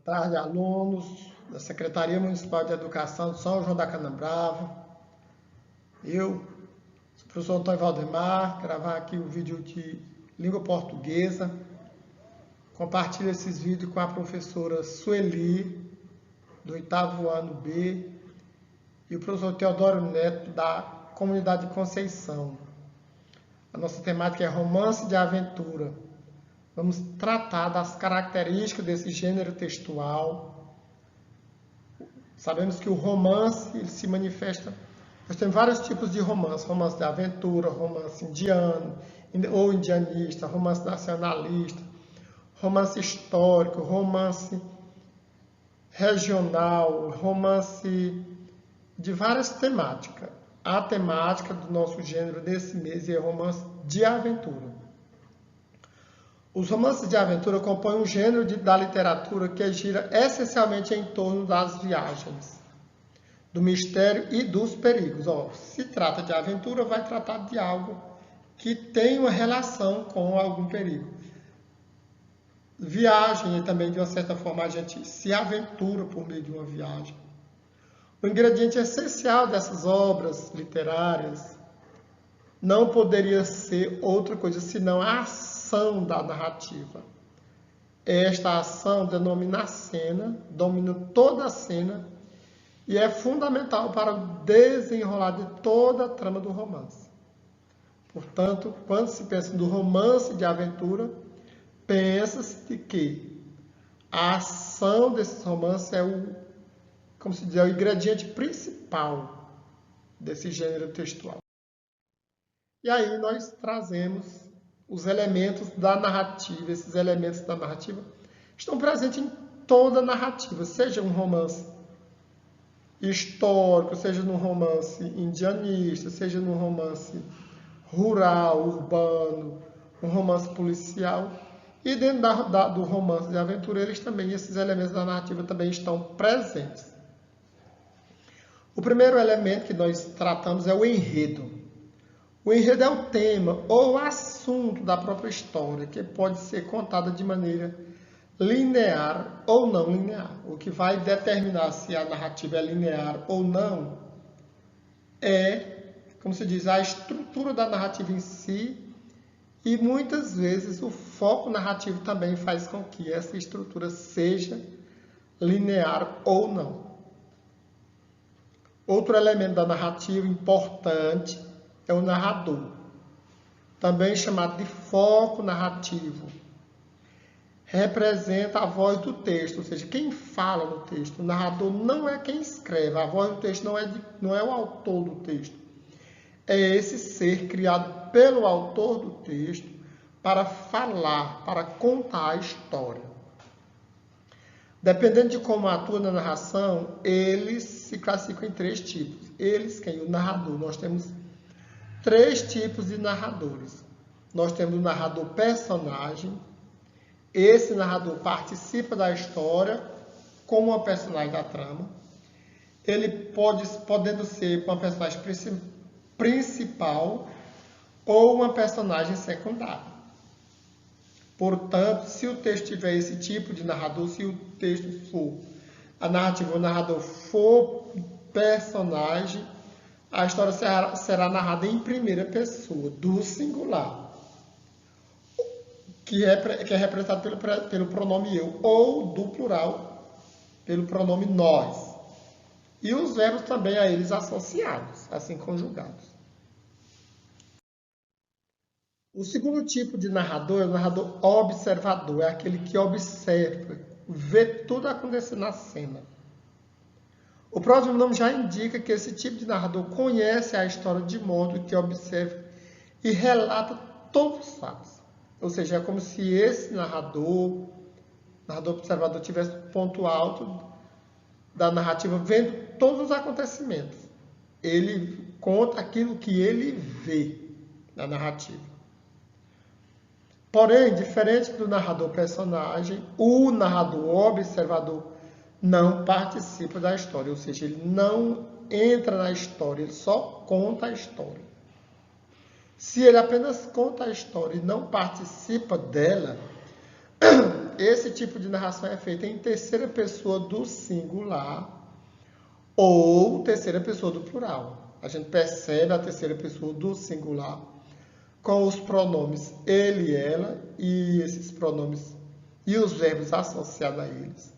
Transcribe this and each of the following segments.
Tarde, alunos da Secretaria Municipal de Educação de São João da Canabrava. Eu, sou o professor Antônio Valdemar, gravar aqui o vídeo de língua portuguesa. Compartilho esses vídeos com a professora Sueli, do 8º ano B, e o professor Teodoro Neto, da Comunidade de Conceição. A nossa temática é romance de aventura. Vamos tratar das características desse gênero textual. Sabemos que o romance ele se manifesta. Nós temos vários tipos de romance: romance de aventura, romance indiano ou indianista, romance nacionalista, romance histórico, romance regional, romance de várias temáticas. A temática do nosso gênero desse mês é romance de aventura. Os romances de aventura compõem um gênero da literatura que gira essencialmente em torno das viagens, do mistério e dos perigos. Se trata de aventura, vai tratar de algo que tem uma relação com algum perigo. Viagem, e também de uma certa forma a gente se aventura por meio de uma viagem. O ingrediente essencial dessas obras literárias não poderia ser outra coisa senão a ação da narrativa. Esta ação denomina a cena, domina toda a cena e é fundamental para o desenrolar de toda a trama do romance. Portanto, quando se pensa no romance de aventura, pensa-se de que a ação desses romances é como se diz, é o ingrediente principal desse gênero textual. E aí nós trazemos os elementos da narrativa. Esses elementos da narrativa estão presentes em toda a narrativa, seja um romance histórico, seja num romance indianista, seja num romance rural, urbano, um romance policial. E dentro do romance de aventura, esses elementos da narrativa também estão presentes. O primeiro elemento que nós tratamos é o enredo. O enredo é o tema ou assunto da própria história, que pode ser contada de maneira linear ou não linear. O que vai determinar se a narrativa é linear ou não é, como se diz, a estrutura da narrativa em si, e muitas vezes o foco narrativo também faz com que essa estrutura seja linear ou não. Outro elemento da narrativa importante é o narrador, também chamado de foco narrativo. Representa a voz do texto, ou seja, quem fala no texto. O narrador não é quem escreve, a voz do texto não é o autor do texto. É esse ser criado pelo autor do texto para falar, para contar a história. Dependendo de como atua na narração, eles se classificam em 3 tipos. Eles, quem? O narrador. Nós temos 3 tipos de narradores. Nós temos o narrador personagem. Esse narrador participa da história como uma personagem da trama. Ele podendo ser uma personagem principal ou uma personagem secundária. Portanto, se o texto tiver esse tipo de narrador, se o texto for a narrativa, o narrador for personagem, a história será narrada em primeira pessoa, do singular, que é representado pelo pronome eu, ou do plural, pelo pronome nós. E os verbos também a eles associados, assim conjugados. O segundo tipo de narrador é o narrador observador, é aquele que observa, vê tudo acontecer na cena. O próximo nome já indica que esse tipo de narrador conhece a história de modo que observa e relata todos os fatos. Ou seja, é como se esse narrador observador, tivesse o ponto alto da narrativa, vendo todos os acontecimentos. Ele conta aquilo que ele vê na narrativa. Porém, diferente do narrador personagem, o narrador observador não participa da história, ou seja, ele não entra na história, ele só conta a história. Se ele apenas conta a história e não participa dela, esse tipo de narração é feita em terceira pessoa do singular ou terceira pessoa do plural. A gente percebe a terceira pessoa do singular com os pronomes ele e ela e esses pronomes e os verbos associados a eles.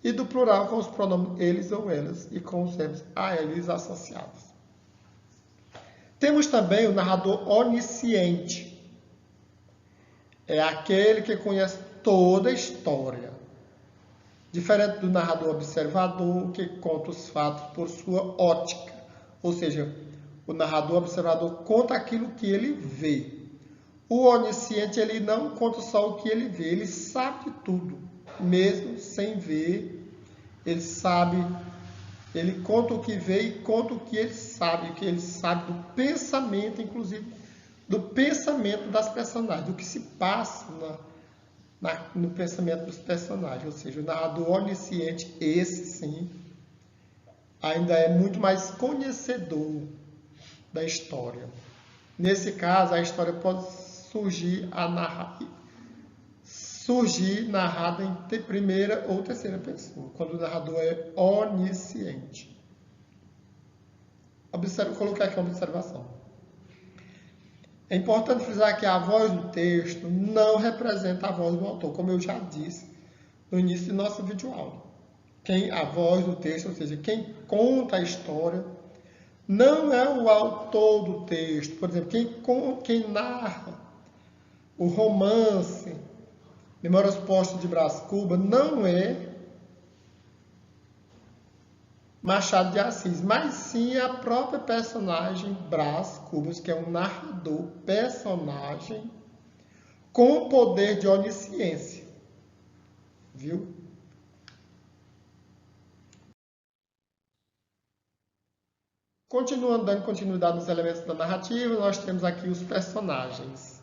E do plural com os pronomes eles ou elas e com os verbos a eles associados. Temos também o narrador onisciente. É aquele que conhece toda a história. Diferente do narrador observador, que conta os fatos por sua ótica. Ou seja, o narrador observador conta aquilo que ele vê. O onisciente, ele não conta só o que ele vê, ele sabe de tudo. Mesmo sem ver, ele sabe, ele conta o que vê e conta o que ele sabe do pensamento, inclusive do pensamento das personagens, do que se passa no pensamento dos personagens. Ou seja, o narrador onisciente, esse sim, ainda é muito mais conhecedor da história. Nesse caso, a história pode surgir narrada em primeira ou terceira pessoa, quando o narrador é onisciente. Vou colocar aqui uma observação. É importante frisar que a voz do texto não representa a voz do autor, como eu já disse no início de nossa videoaula. A voz do texto, ou seja, quem conta a história, não é o autor do texto. Por exemplo, quem narra o romance Memórias Póstumas de Brás Cubas não é Machado de Assis, mas sim a própria personagem Brás Cubas, que é um narrador, personagem com poder de onisciência. Viu? Continuando, dando continuidade nos elementos da narrativa, nós temos aqui os personagens.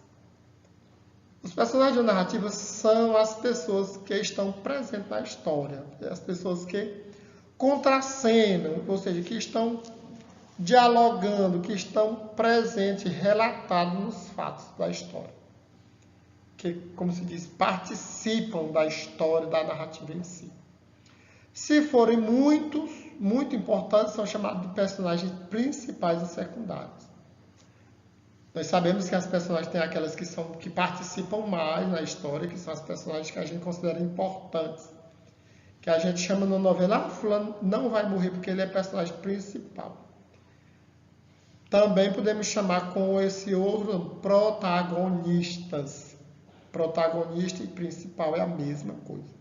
Os personagens da narrativa são as pessoas que estão presentes na história, as pessoas que contracenam, ou seja, que estão dialogando, que estão presentes, relatados nos fatos da história. Que, como se diz, participam da história, da narrativa em si. Se forem muito importantes, são chamados de personagens principais e secundários. Nós sabemos que as personagens têm aquelas que participam mais na história, que são as personagens que a gente considera importantes. Que a gente chama na novela, fulano não vai morrer porque ele é personagem principal. Também podemos chamar com esse outro protagonistas. Protagonista e principal é a mesma coisa.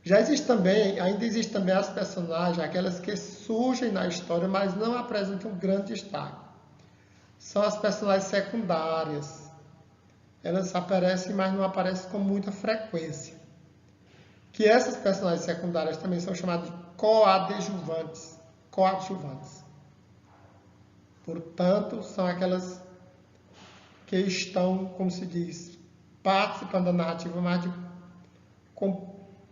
Ainda existem também as personagens, aquelas que surgem na história, mas não apresentam grande destaque. São as personagens secundárias. Elas aparecem, mas não aparecem com muita frequência. Que essas personagens secundárias também são chamadas de coadjuvantes. Portanto, são aquelas que estão, como se diz, participando da narrativa, mas com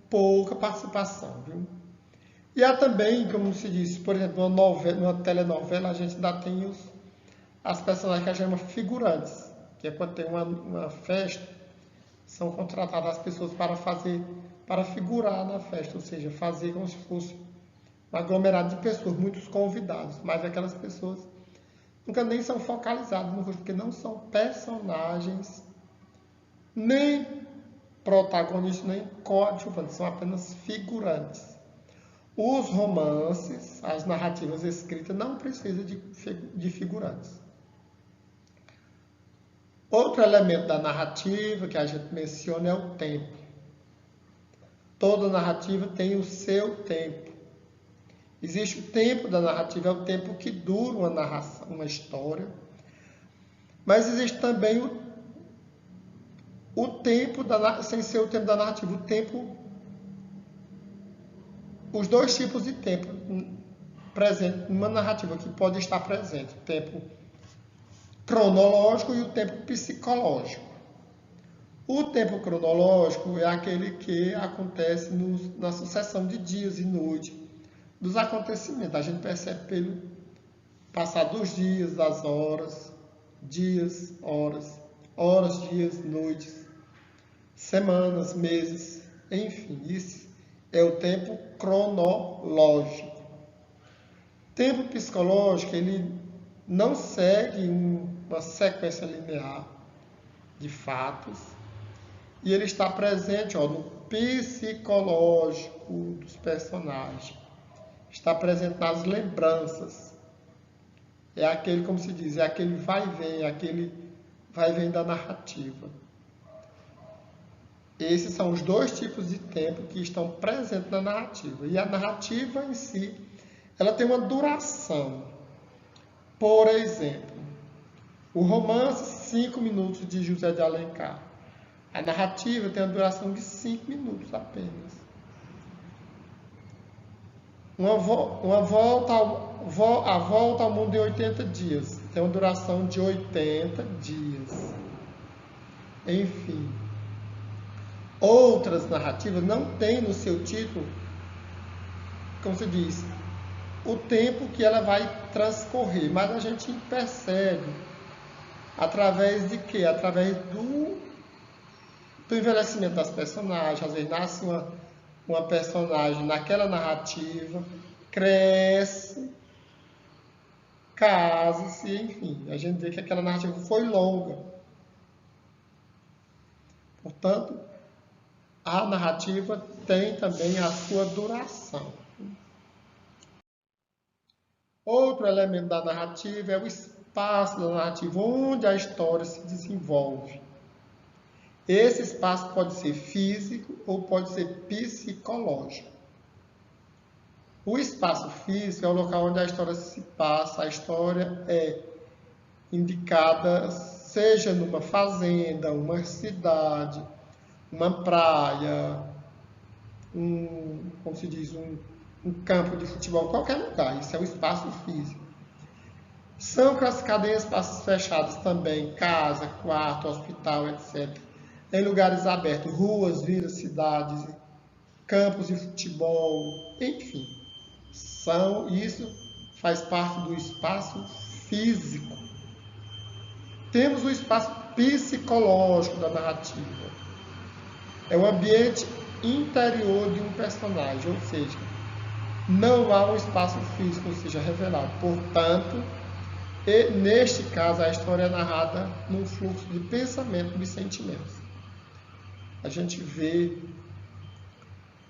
pouca participação. Viu? E há também, como se diz, por exemplo, numa telenovela, a gente ainda tem as personagens que a gente chama figurantes, que é quando tem uma festa, são contratadas as pessoas para figurar na festa, ou seja, fazer como se fosse um aglomerado de pessoas, muitos convidados, mas aquelas pessoas nunca nem são focalizadas no rosto, porque não são personagens, nem protagonistas, nem coadjuvantes, são apenas figurantes. Os romances, as narrativas escritas, não precisam de figurantes. Outro elemento da narrativa que a gente menciona é o tempo. Toda narrativa tem o seu tempo. Existe o tempo da narrativa, é o tempo que dura uma narração, uma história. Mas existe também o tempo, sem ser o tempo da narrativa, os dois tipos de tempo presente numa narrativa que pode estar presente. O tempo cronológico e o tempo psicológico. O tempo cronológico é aquele que acontece na sucessão de dias e noites dos acontecimentos. A gente percebe pelo passar dos dias, das horas, dias, horas, dias, noites, semanas, meses, enfim, isso é o tempo cronológico. Tempo psicológico, ele não segue uma sequência linear de fatos, e ele está presente no psicológico dos personagens, está presente nas lembranças. É aquele, como se diz, é aquele vai e vem, aquele vai e vem da narrativa. Esses são os dois tipos de tempo que estão presentes na narrativa. E a narrativa em si, ela tem uma duração. Por exemplo, o romance 5 minutos de José de Alencar. A narrativa tem a duração de 5 minutos apenas. A volta ao mundo em 80 dias. Tem uma duração de 80 dias. Enfim. Outras narrativas não têm no seu título, como se diz, o tempo que ela vai transcorrer. Mas a gente percebe através de quê? Através do envelhecimento das personagens. Às vezes nasce uma personagem naquela narrativa, cresce, casa-se, enfim. A gente vê que aquela narrativa foi longa. Portanto, a narrativa tem também a sua duração. Outro elemento da narrativa é o espaço da narrativa, onde a história se desenvolve. Esse espaço pode ser físico ou pode ser psicológico. O espaço físico é o local onde a história se passa. A história é indicada, seja numa fazenda, uma cidade, uma praia, como se diz, um campo de futebol, qualquer lugar. Isso é o espaço físico. São classificados em espaços fechados também, casa, quarto, hospital, etc. Em lugares abertos, ruas, vilas, cidades, campos de futebol, enfim. Isso faz parte do espaço físico. Temos o espaço psicológico da narrativa. É o ambiente interior de um personagem, ou seja, não há um espaço físico, ou seja, revelado. Portanto, neste caso, a história é narrada num fluxo de pensamento, de sentimentos. A gente vê,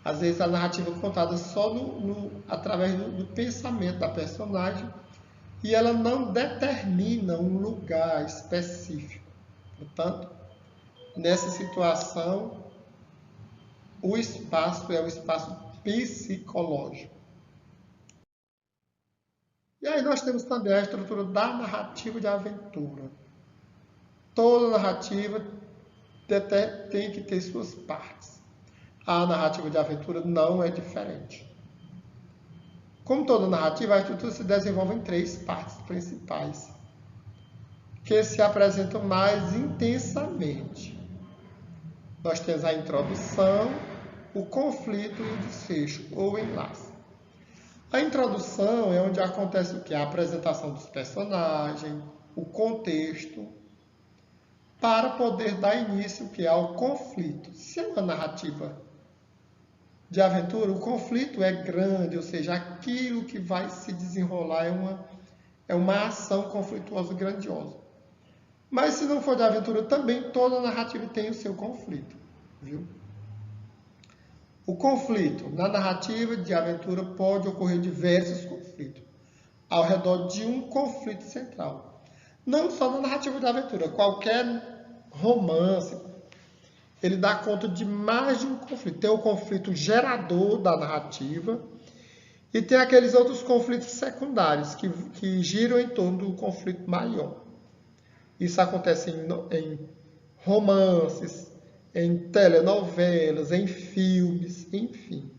às vezes, a narrativa contada só através do pensamento da personagem, e ela não determina um lugar específico. Portanto, nessa situação, o espaço é o espaço psicológico. E aí nós temos também a estrutura da narrativa de aventura. Toda narrativa tem que ter suas partes. A narrativa de aventura não é diferente. Como toda narrativa, a estrutura se desenvolve em 3 partes principais, que se apresentam mais intensamente. Nós temos a introdução, o conflito e o desfecho, ou enlace. A introdução é onde acontece o quê? A apresentação dos personagens, o contexto, para poder dar início ao conflito. Se é uma narrativa de aventura, o conflito é grande, ou seja, aquilo que vai se desenrolar é uma ação conflituosa grandiosa. Mas se não for de aventura, também toda narrativa tem o seu conflito, viu? O conflito na narrativa de aventura pode ocorrer diversos conflitos, ao redor de um conflito central. Não só na narrativa de aventura, qualquer romance, ele dá conta de mais de um conflito. Tem o conflito gerador da narrativa e tem aqueles outros conflitos secundários que giram em torno do conflito maior. Isso acontece em romances, em telenovelas, em filmes, enfim.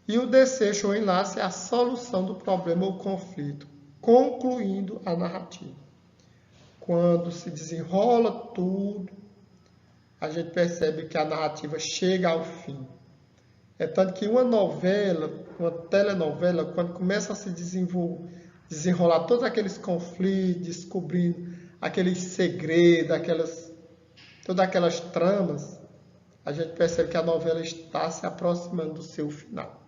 E o desfecho ou enlace é a solução do problema ou conflito, concluindo a narrativa. Quando se desenrola tudo, a gente percebe que a narrativa chega ao fim. É tanto que uma novela, uma telenovela, quando começa a se desenrolar todos aqueles conflitos, descobrindo aqueles segredos, todas aquelas tramas, a gente percebe que a novela está se aproximando do seu final.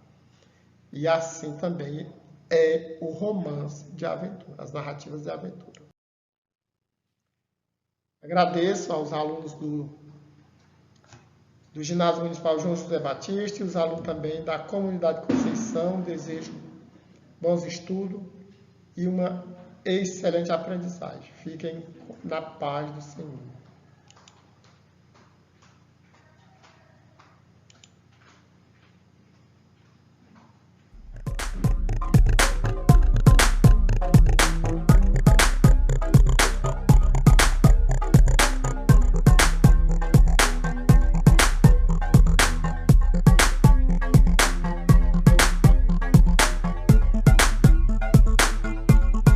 E assim também é o romance de aventura, as narrativas de aventura. Agradeço aos alunos do Ginásio Municipal João José Batista e os alunos também da Comunidade Conceição. Desejo bons estudos e uma excelente aprendizagem. Fiquem na paz do Senhor.